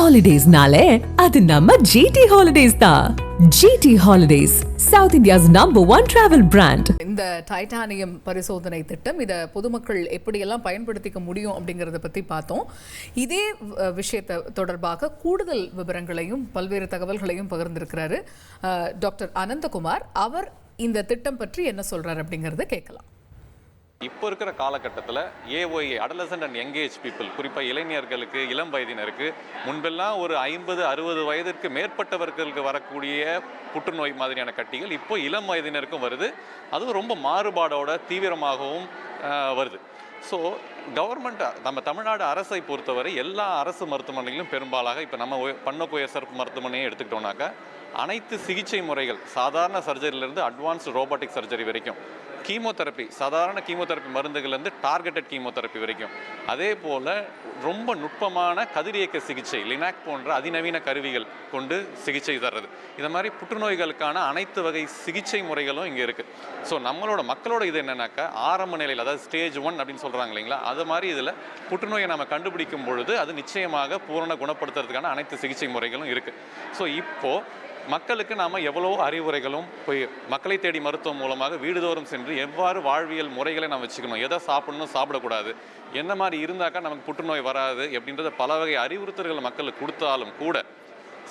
ஹாலிடேஸ்னாலே அது நம்ம ஜிடி ஹாலிடேஸ் தான். GT Holidays, South India's #1 travel brand. இந்த டைட்டானியம் பரிசோதனை திட்டம் இதை பொதுமக்கள் எப்படியெல்லாம் பயன்படுத்திக்க முடியும் அப்படிங்கிறத பற்றி பார்த்தோம். இதே விஷயத்தை தொடர்பாக கூடுதல் விவரங்களையும் பல்வேறு தகவல்களையும் பகிர்ந்திருக்கிறாரு டாக்டர் அனந்தகுமார். அவர் இந்த திட்டம் பற்றி என்ன சொல்றாரு அப்படிங்கிறத கேட்கலாம். இப்போ இருக்கிற காலகட்டத்தில் ஏஒஏ அடலசன்ட் அண்ட் யங்கேஜ் பீப்புள், குறிப்பாக இளைஞர்களுக்கு, இளம் வயதினருக்கு முன்பெல்லாம் ஒரு 50-60 வயதிற்கு மேற்பட்டவர்களுக்கு வரக்கூடிய புற்றுநோய் மாதிரியான கட்டிகள் இப்போ இளம் வயதினருக்கும் வருது. அதுவும் ரொம்ப மாறுபாடோட தீவிரமாகவும் வருது. ஸோ கவர்மெண்ட், நம்ம தமிழ்நாடு அரசை பொறுத்தவரை எல்லா அரசு மருத்துவமனைகளிலும் பெரும்பாலாக இப்போ நம்ம பண்ணக்கோயர் மருத்துவமனையை எடுத்துக்கிட்டோம்னாக்கா அனைத்து சிகிச்சை முறைகள், சாதாரண சர்ஜரியிலேருந்து அட்வான்ஸ்டு ரோபோட்டிக் சர்ஜரி வரைக்கும், கீமோதெரப்பி, சாதாரண கீமோதெரப்பி மருந்துகள்லேருந்து டார்கெட்டட் கீமோதெரப்பி வரைக்கும், அதே போல் ரொம்ப நுட்பமான கதிரியக்க சிகிச்சை, லினாக் போன்ற அதிநவீன கருவிகள் கொண்டு சிகிச்சை தர்றது, இந்த மாதிரி புற்றுநோய்களுக்கான அனைத்து வகை சிகிச்சை முறைகளும் இங்கே இருக்குது. ஸோ மக்களோட இது என்னன்னாக்கா ஆரம்ப நிலையில், அதாவது ஸ்டேஜ் 1 அப்படின்னு சொல்கிறாங்க இல்லைங்களா, அது மாதிரி இதில் புற்றுநோயை நம்ம கண்டுபிடிக்கும் பொழுது அது நிச்சயமாக பூரண குணப்படுத்துறதுக்கான அனைத்து சிகிச்சை முறைகளும் இருக்குது. ஸோ இப்போது மக்களுக்கு நாம் எவ்வளோ அறிவுரைகளும் போய் மக்களை தேடி மருத்துவம் மூலமாக வீடுதோறும் சென்று எவ்வாறு வாழ்வியல் முறைகளை நம்ம வச்சுக்கணும், எதை சாப்பிடணும், சாப்பிடக்கூடாது, என்ன மாதிரி இருந்தாக்கா நமக்கு புற்றுநோய் வராது அப்படின்றத பல வகை அறிவுறுத்தல்கள் மக்களுக்கு கொடுத்தாலும் கூட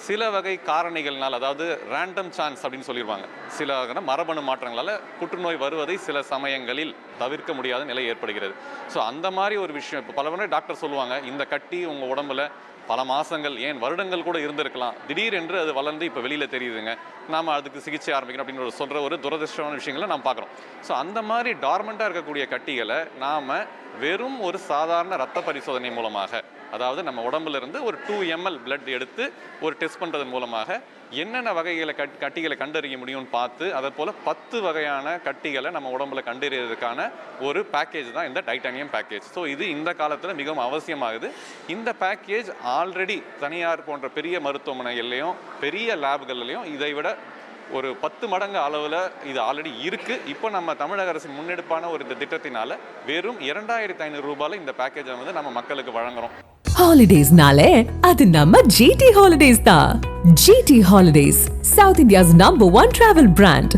சில வகை காரணிகள்னால், அதாவது ரேண்டம் சான்ஸ் அப்படின்னு சொல்லிடுவாங்க, சில மரபணு மாற்றங்களால் புற்றுநோய் வருவதை சில சமயங்களில் தவிர்க்க முடியாத நிலை ஏற்படுகிறது. ஸோ அந்த மாதிரி ஒரு விஷயம் இப்போ பல முறை டாக்டர் சொல்லுவாங்க, இந்த கட்டி உங்கள் உடம்புல பல மாதங்கள், ஏன் வருடங்கள் கூட இருந்திருக்கலாம், திடீரென்று அது வளர்ந்து இப்போ வெளியில் தெரியுதுங்க, நாம் அதுக்கு சிகிச்சை ஆரம்பிக்கணும் அப்படின்னு சொல்கிற ஒரு துரதிருஷ்டமான விஷயங்களை நாம் பார்க்குறோம். ஸோ அந்த மாதிரி டார்மெண்ட்டாக இருக்கக்கூடிய கட்டிகளை நாம் வெறும் ஒரு சாதாரண இரத்த பரிசோதனை மூலமாக, அதாவது நம்ம உடம்புலேருந்து ஒரு 2 ml பிளட் எடுத்து ஒரு டெஸ்ட் பண்ணுறதன் மூலமாக என்னென்ன வகைகளை கட்டிகளை கண்டறிய முடியும்னு பார்த்து, அதை போல் 10 வகையான கட்டிகளை நம்ம உடம்புல கண்டறியறதுக்கான ஒரு பேக்கேஜ் தான் இந்த டைட்டானியம் பேக்கேஜ். ஸோ இது இந்த காலத்தில் மிகவும் அவசியமாகுது. இந்த பேக்கேஜ் ஆல்ரெடி தனியார் போன்ற பெரிய மருத்துவமனைகள்லையும் பெரிய லேப்கள்லையும் இதை விட ஒரு 10 மடங்கு அளவில் இது ஆல்ரெடி இருக்குது. இப்போ நம்ம தமிழக அரசின் முன்னெடுப்பான ஒரு இந்த திட்டத்தினால வெறும் 2500 ரூபாயில் இந்த பேக்கேஜை வந்து நம்ம மக்களுக்கு வழங்குறோம். ஹாலிடேஸ்னாலே அது நம்ம ஜிடி ஹாலிடேஸ் தான். GT Holidays, South India's #1 travel brand.